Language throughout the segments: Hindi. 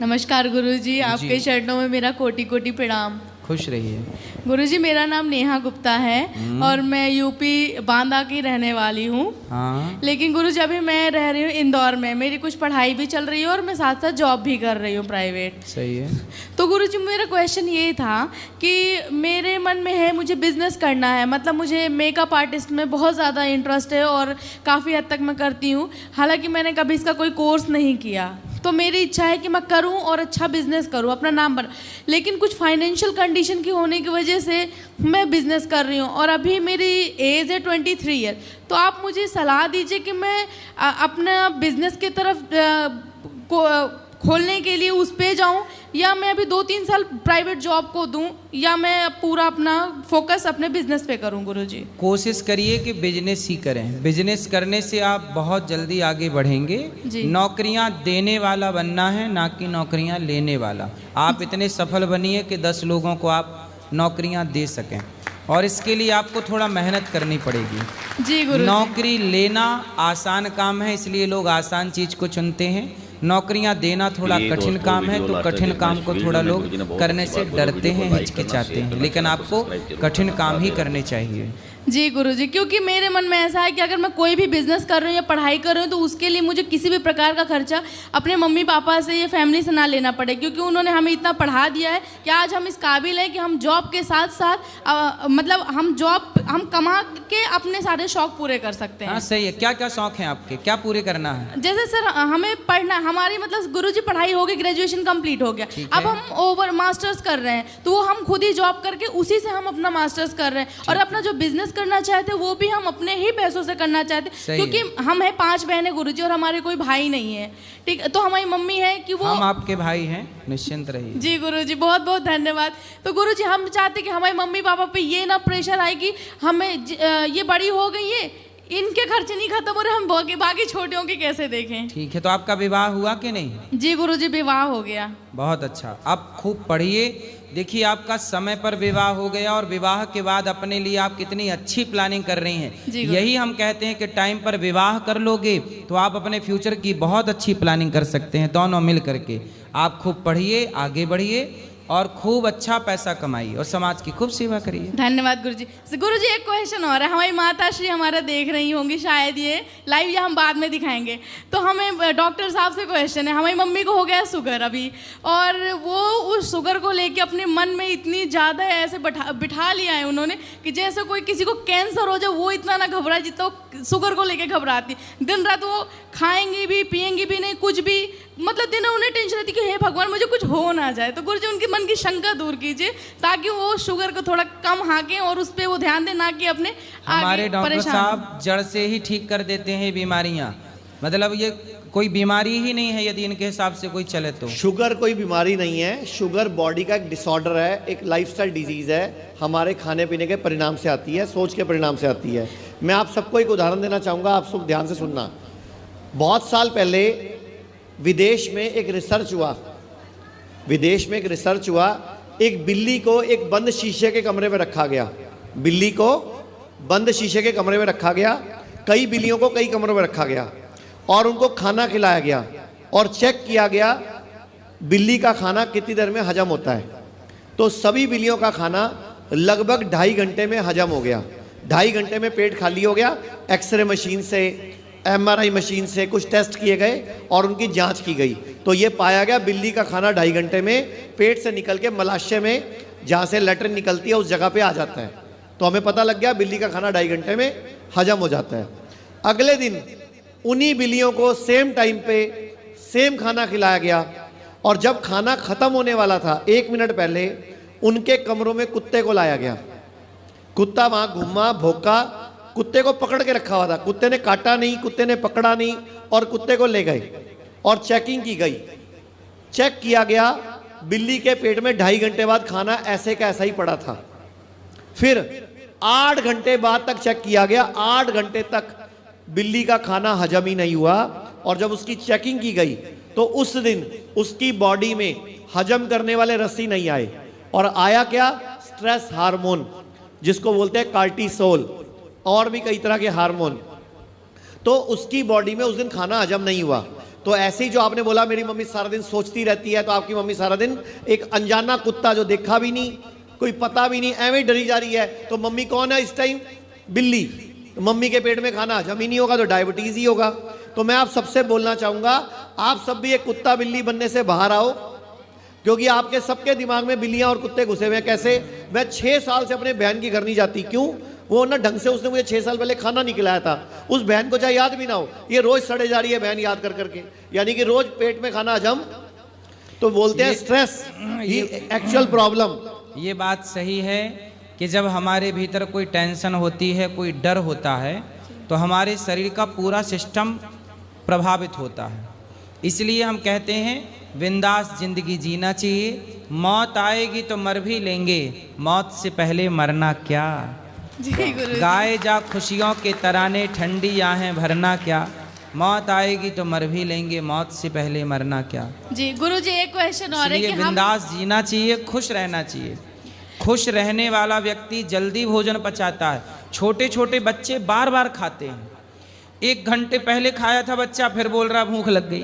नमस्कार गुरुजी, आपके चरणों में मेरा कोटि कोटि प्रणाम। खुश रहिए। गुरुजी, मेरा नाम नेहा गुप्ता है और मैं यूपी बांदा की रहने वाली हूँ। हाँ। लेकिन गुरुजी अभी मैं रह रही हूँ इंदौर में। मेरी कुछ पढ़ाई भी चल रही है और मैं साथ साथ जॉब भी कर रही हूँ प्राइवेट। सही है। तो गुरुजी मेरा क्वेश्चन ये था कि मेरे मन में है मुझे बिजनेस करना है। मतलब मुझे मेकअप आर्टिस्ट में बहुत ज़्यादा इंटरेस्ट है और काफ़ी हद तक मैं करती हूँ। हालांकि मैंने कभी इसका कोई कोर्स नहीं किया। तो मेरी इच्छा है कि मैं करूं और अच्छा बिजनेस करूं, अपना नाम बना। लेकिन कुछ फाइनेंशियल कंडीशन की होने की वजह से मैं बिजनेस कर रही हूं और अभी मेरी एज है 23 ईयर। तो आप मुझे सलाह दीजिए कि मैं अपना बिजनेस की तरफ खोलने के लिए उस पे जाऊं या मैं अभी 2-3 साल प्राइवेट जॉब को दूं या मैं पूरा अपना फोकस अपने बिजनेस पे करूं। गुरुजी कोशिश करिए कि बिजनेस ही करें। बिजनेस करने से आप बहुत जल्दी आगे बढ़ेंगे। नौकरियां देने वाला बनना है, ना कि नौकरियां लेने वाला। आप इतने सफल बनिए कि 10 लोगों को आप नौकरियां दे सकें और इसके लिए आपको थोड़ा मेहनत करनी पड़ेगी। जी गुरुजी। नौकरी लेना आसान काम है, इसलिए लोग आसान चीज़ को चुनते हैं। नौकरियां देना थोड़ा कठिन काम है, तो कठिन काम को थोड़ा लोग करने से डरते हैं, हिचकिचाते हैं। लेकिन आपको कठिन काम ही करने चाहिए। जी गुरुजी, क्योंकि मेरे मन में ऐसा है कि अगर मैं कोई भी बिजनेस कर रही हूँ या पढ़ाई कर रही हूँ तो उसके लिए मुझे किसी भी प्रकार का खर्चा अपने मम्मी पापा से या फैमिली से ना लेना पड़े, क्योंकि उन्होंने हमें इतना पढ़ा दिया है कि आज हम इस काबिल हैं कि हम जॉब के साथ साथ मतलब हम कमा के अपने सारे शौक पूरे कर सकते हैं। हाँ सही है। क्या क्या शौक हैं आपके, क्या पूरे करना है? जैसे सर हमें पढ़ना, हमारी मतलब गुरुजी पढ़ाई हो गई, ग्रेजुएशन कंप्लीट हो गया, अब हम ओवर मास्टर्स कर रहे हैं तो वो हम खुद ही जॉब करके उसी से हम अपना मास्टर्स कर रहे हैं। और अपना जो बिजनेस करना चाहते वो भी हम अपने ही पैसों से करना चाहते, क्योंकि हम हैं 5 बहनें गुरुजी और हमारे कोई भाई नहीं है। ठीक, तो हमारी मम्मी है कि वो हम आपके भाई हैं, निश्चिंत रहिए। जी गुरुजी, बहुत बहुत धन्यवाद। तो गुरुजी हम चाहते कि हमारे मम्मी पापा पे ये ना प्रेशर आए कि हमें ये बड़ी हो गई है, इनके खर्चे नहीं खत्म हो रहे, हम बाकी छोटियों के कैसे देखें। ठीक है। तो आपका विवाह हुआ कि नहीं? जी गुरुजी, विवाह हो गया। बहुत अच्छा। आप खूब पढ़िए। देखिए आपका समय पर विवाह हो गया और विवाह के बाद अपने लिए आप कितनी अच्छी प्लानिंग कर रही हैं। यही हम कहते हैं कि टाइम पर विवाह कर लोगे तो आप अपने फ्यूचर की बहुत अच्छी प्लानिंग कर सकते हैं, दोनों मिल करके। आप खूब पढ़िए, आगे बढ़िए और खूब अच्छा पैसा कमाइए और समाज की खूब सेवा करिए। धन्यवाद गुरुजी। गुरुजी एक क्वेश्चन और है, हमारी माता श्री हमारा देख रही होंगी शायद ये लाइव, या हम बाद में दिखाएंगे। तो हमें डॉक्टर साहब से क्वेश्चन है। हमारी मम्मी को हो गया शुगर अभी, और वो उस शुगर को लेके अपने मन में इतनी ज़्यादा ऐसे बिठा लिया है उन्होंने कि जैसे कोई किसी को कैंसर हो जाए वो इतना ना घबराए जितना वो शुगर को लेके घबराती। दिन रात वो खाएंगी भी पिएंगी भी नहीं, कुछ भी मतलब दिन उन्हें टेंशन रहती कि हे भगवान मुझे कुछ हो ना जाए। तो गुरुजी उनके मन की शंका दूर कीजिए ताकि वो शुगर को थोड़ा कम हाकें और उस पर वो ध्यान दें, ना कि अपने हमारे डॉक्टर साहब जड़ से ही ठीक कर देते हैं बीमारियां। मतलब ये कोई बीमारी ही नहीं है यदि इनके हिसाब से कोई चले तो। शुगर कोई बीमारी नहीं है। शुगर बॉडी का एक डिसऑर्डर है, एक लाइफस्टाइल डिजीज है, हमारे खाने पीने के परिणाम से आती है, सोच के परिणाम से आती है। मैं आप सबको एक उदाहरण देना चाहूँगा, आप सब ध्यान से सुनना। बहुत साल पहले विदेश में एक रिसर्च हुआ। एक बिल्ली को एक बंद शीशे के कमरे में रखा गया। बिल्ली को बंद शीशे के कमरे में रखा गया, कई बिल्लियों को कई कमरों में रखा गया और उनको खाना खिलाया गया और चेक किया गया बिल्ली का खाना कितनी देर में हजम होता है। तो सभी बिल्लियों का खाना लगभग 2.5 घंटे में हजम हो गया। 2.5 घंटे में पेट खाली हो गया। एक्सरे मशीन से, MRI मशीन से कुछ टेस्ट किए गए और उनकी जांच की गई तो ये पाया गया बिल्ली का खाना 2.5 घंटे में पेट से निकल के मलाशय में, जहाँ से लैट्रिन निकलती है, उस जगह पे आ जाता है। तो हमें पता लग गया बिल्ली का खाना 2.5 घंटे में हजम हो जाता है। अगले दिन उन्हीं बिल्लियों को सेम टाइम पे सेम खाना खिलाया गया और जब खाना खत्म होने वाला था 1 मिनट पहले उनके कमरों में कुत्ते को लाया गया। कुत्ता वहाँ घूमा, भौंका, कुत्ते को पकड़ के रखा हुआ था। कुत्ते ने काटा नहीं, कुत्ते ने पकड़ा नहीं और कुत्ते को ले गए और चेकिंग की गई। चेक किया गया, बिल्ली के पेट में 2.5 घंटे बाद खाना ऐसे का ऐसा ही पड़ा था। फिर 8 घंटे बाद तक चेक किया गया, 8 घंटे तक बिल्ली का खाना हजम ही नहीं हुआ और जब उसकी चेकिंग की गई तो उस दिन उसकी बॉडी में हजम करने वाले रस्सी नहीं आए और आया क्या, स्ट्रेस हार्मोन, जिसको बोलते हैं कार्टिसोल, और भी कई तरह के हार्मोन। तो उसकी बॉडी में उस दिन खाना हजम नहीं हुआ। तो ऐसे ही जो आपने बोला मेरी मम्मी सारा दिन सोचती रहती है, तो आपकी मम्मी सारा दिन एक अनजाना कुत्ता जो देखा भी नहीं, कोई पता भी नहीं, एवं डरी जा रही है। तो मम्मी कौन है इस टाइम? बिल्ली। तो मम्मी के पेट में खाना हजम ही नहीं होगा तो डायबिटीज ही होगा। तो मैं आप सबसे बोलना चाहूंगा, आप सब भी एक कुत्ता बिल्ली बनने से बाहर आओ, क्योंकि आपके सबके दिमाग में बिल्लियां और कुत्ते घुसे हुए हैं। कैसे? मैं 6 साल से अपने बहन की घर नहीं जाती। क्यों? वो ना ढंग से उसने मुझे 6 साल पहले खाना नहीं खिलाया था। उस बहन को चाहे याद भी ना हो, ये रोज सड़े जा रही है बहन याद कर करके, यानी कि रोज पेट में खाना हजम। तो बोलते हैं स्ट्रेस ही एक्चुअल प्रॉब्लम। ये बात सही है कि जब हमारे भीतर कोई टेंशन होती है, कोई डर होता है, तो हमारे शरीर का पूरा सिस्टम प्रभावित होता है। इसलिए हम कहते हैं बिंदास जिंदगी जीना चाहिए। मौत आएगी तो मर भी लेंगे, मौत से पहले मरना क्या। जी गुरुजी। गाए जा खुशियों के तराने, ठंडी आहें भरना क्या। मौत आएगी तो मर भी लेंगे, मौत से पहले मरना क्या। जी गुरुजी, एक क्वेश्चन और है कि हम बिंदास जीना चाहिए, खुश रहना चाहिए। खुश रहने वाला व्यक्ति जल्दी भोजन पचाता है। छोटे छोटे बच्चे बार बार खाते हैं। 1 घंटे पहले खाया था बच्चा, फिर बोल रहा भूख लग गई।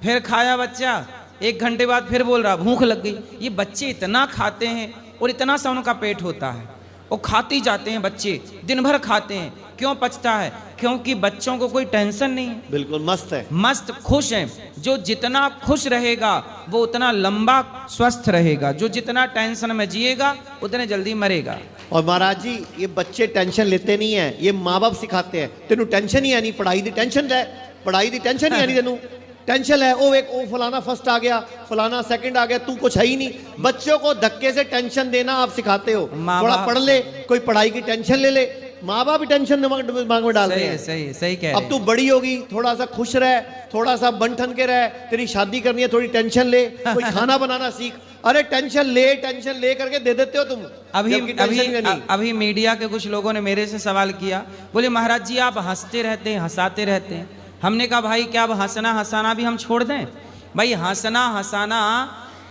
फिर खाया बच्चा, 1 घंटे बाद फिर बोल रहा भूख लग गई। ये बच्चे इतना खाते हैं और इतना सा उनका पेट होता है, वो खाते ही जाते हैं बच्चे, दिन भर खाते हैं। क्यों पचता है? क्योंकि बच्चों को कोई टेंशन नहीं है, बिल्कुल मस्त है, मस्त खुश हैं। जो जितना खुश रहेगा वो उतना लंबा स्वस्थ रहेगा, जो जितना टेंशन में जिएगा उतने जल्दी मरेगा। और महाराज जी, ये बच्चे टेंशन लेते नहीं है, ये माँ बाप सिखाते हैं। तेनू टेंशन ही है नहीं, पढ़ाई दी टेंशन है, पढ़ाई दी टेंशन ही है नहीं, तेनू टेंशन है। ओ फलाना फर्स्ट आ गया, फलाना सेकंड आ गया, तू कुछ है ही नहीं। बच्चों को धक्के से टेंशन देना आप सिखाते हो। थोड़ा पढ़ ले, कोई पढ़ाई की टेंशन ले ले, माँ बाप भी टेंशन दिमाग में डाल रहे हैं। सही सही कह रहे हैं। अब तू बड़ी होगी, थोड़ा सा खुश रह, थोड़ा सा बन ठन के रह, तेरी शादी करनी है, थोड़ी टेंशन ले, कोई खाना बनाना सीख। अरे टेंशन ले करके दे देते हो तुम। अभी मीडिया के कुछ लोगों ने मेरे से सवाल किया, बोले महाराज जी आप हंसते रहते हैं, हंसाते रहते हैं। हमने कहा भाई क्या अब हंसना हंसाना भी हम छोड़ दें? भाई हंसना हंसाना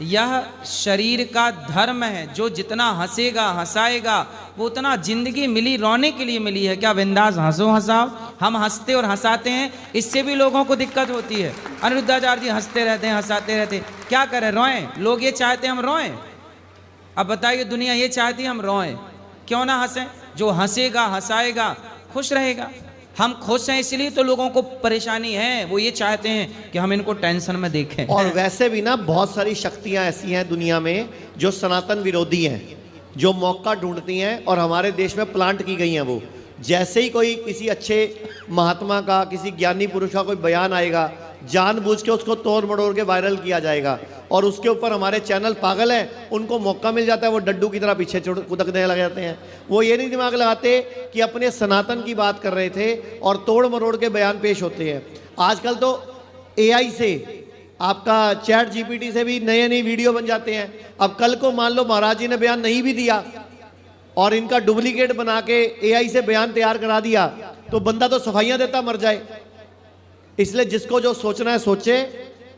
यह शरीर का धर्म है। जो जितना हंसेगा हंसाएगा वो उतना जिंदगी मिली, रोने के लिए मिली है। क्या बिंदास हंसो हंसाओ। हम हंसते और हंसाते हैं, इससे भी लोगों को दिक्कत होती है। अनिरुद्धाचार्य जी हंसते रहते हैं, हंसाते रहते हैं, क्या करें? रोएं? लोग ये चाहते हैं हम रोएं। अब बताइए, दुनिया ये चाहती है हम रोएं, क्यों ना हंसें? जो हंसेगा हंसाएगा खुश रहेगा। हम खुश हैं इसलिए तो लोगों को परेशानी है, वो ये चाहते हैं कि हम इनको टेंशन में देखें। और वैसे भी ना बहुत सारी शक्तियां ऐसी हैं दुनिया में जो सनातन विरोधी हैं, जो मौका ढूंढती हैं और हमारे देश में प्लांट की गई हैं। वो जैसे ही कोई किसी अच्छे महात्मा का, किसी ज्ञानी पुरुष का कोई बयान आएगा, जानबूझ के उसको तोड़ मड़ोड़ के वायरल किया जाएगा। और उसके ऊपर हमारे चैनल पागल हैं, उनको मौका मिल जाता है, वो डड्डू की तरह पीछे कुदकने लग जाते हैं। वो ये नहीं दिमाग लगाते कि अपने सनातन की बात कर रहे थे और तोड़ मरोड़ के बयान पेश होते हैं। आजकल तो AI से, आपका चैट GPT से भी नए वीडियो बन जाते हैं। अब कल को मान लो महाराज जी ने बयान नहीं भी दिया और इनका डुप्लीकेट बना के AI से बयान तैयार करा दिया, तो बंदा तो सफाइयाँ देता मर जाए। इसलिए जिसको जो सोचना है सोचे,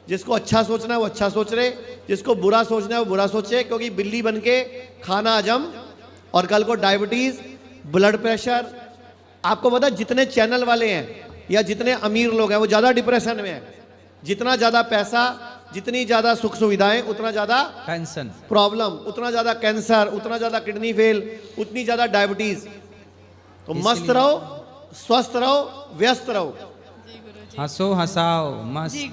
जिसको अच्छा सोचना है वो अच्छा सोच रहे, जिसको बुरा सोचना है वो बुरा सोचे। क्योंकि बिल्ली बन के खाना हजम और कल को डायबिटीज, ब्लड प्रेशर। आपको पता है जितने चैनल वाले हैं या जितने अमीर लोग हैं वो ज़्यादा डिप्रेशन में हैं। जितना ज़्यादा पैसा, जितनी ज़्यादा सुख सुविधाएं, उतना ज़्यादा टेंशन प्रॉब्लम, उतना ज़्यादा कैंसर, उतना ज़्यादा किडनी फेल, उतनी ज़्यादा डायबिटीज। तो मस्त रहो, स्वस्थ रहो, व्यस्त रहो, हंसो हंसाओ मस्त। जी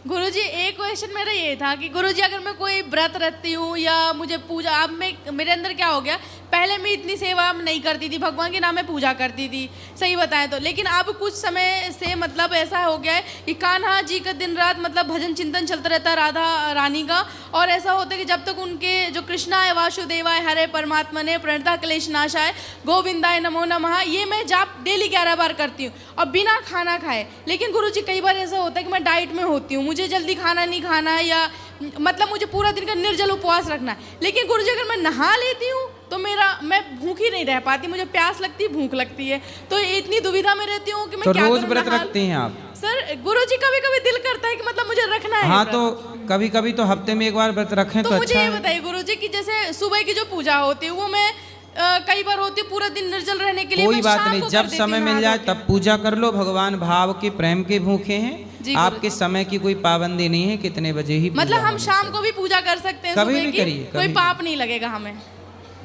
गुरुजी, एक क्वेश्चन मेरा ये था कि गुरुजी अगर मैं कोई व्रत रखती हूँ या मुझे पूजा, अब मेरे अंदर क्या हो गया, पहले मैं इतनी सेवा नहीं करती थी, भगवान के नाम में पूजा करती थी, सही बताएं तो। लेकिन अब कुछ समय से मतलब ऐसा हो गया है कि कान्हा जी का दिन रात मतलब भजन चिंतन चलता रहता है, राधा रानी का। और ऐसा होता है कि जब तक उनके जो कृष्णाय वासुदेवाय हरे परमात्मा ने प्रणता क्लेश नाशाय गोविंदाय नमो नमः, ये मैं जाप डेली 11 बार करती हूँ और बिना खाना खाए। लेकिन गुरुजी कई बार ऐसा होता है कि मैं डाइट में होती हूँ, मुझे जल्दी खाना नहीं खाना है या मतलब मुझे पूरा दिन का निर्जल उपवास रखना है। लेकिन गुरुजी अगर मैं नहा लेती हूँ तो मैं भूख ही नहीं रह पाती, मुझे प्यास लगती है, भूख लगती है। तो इतनी दुविधा में रहती हूँ कि मैं क्या करूँ। रोज व्रत रखते हैं आप? सर गुरुजी कभी कभी दिल करता है कि मतलब मुझे रखना है। हाँ, तो कभी कभी तो हफ्ते में 1 बार व्रत रखें तो मुझे अच्छा ये बताइए गुरुजी कि जैसे सुबह की जो पूजा होती है वो मैं कई बार होती है पूरा दिन निर्जल रहने के लिए कोई मैं बात शाम नहीं, को जब कर देती समय हूँ मिल नहा जाए धो के। तब पूजा कर लो। भगवान भाव के प्रेम के भूखे हैं। जी आपके गुरुजी। समय की कोई पाबंदी नहीं है, कितने बजे ही पूजा मतलब हम होनी शाम चाहिए। को भी पूजा कर सकते हैं कभी सुबह भी की, करिए, कोई कभी पाप नहीं लगेगा हमें।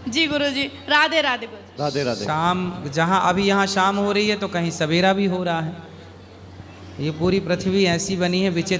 जी गुरुजी, राधे राधे गुरुजी। राधे राधे। शाम जहाँ अभी यहाँ शाम हो रही है तो कहीं सवेरा भी हो रहा है। ये पूरी पृथ्वी ऐसी बनी है विचित्र।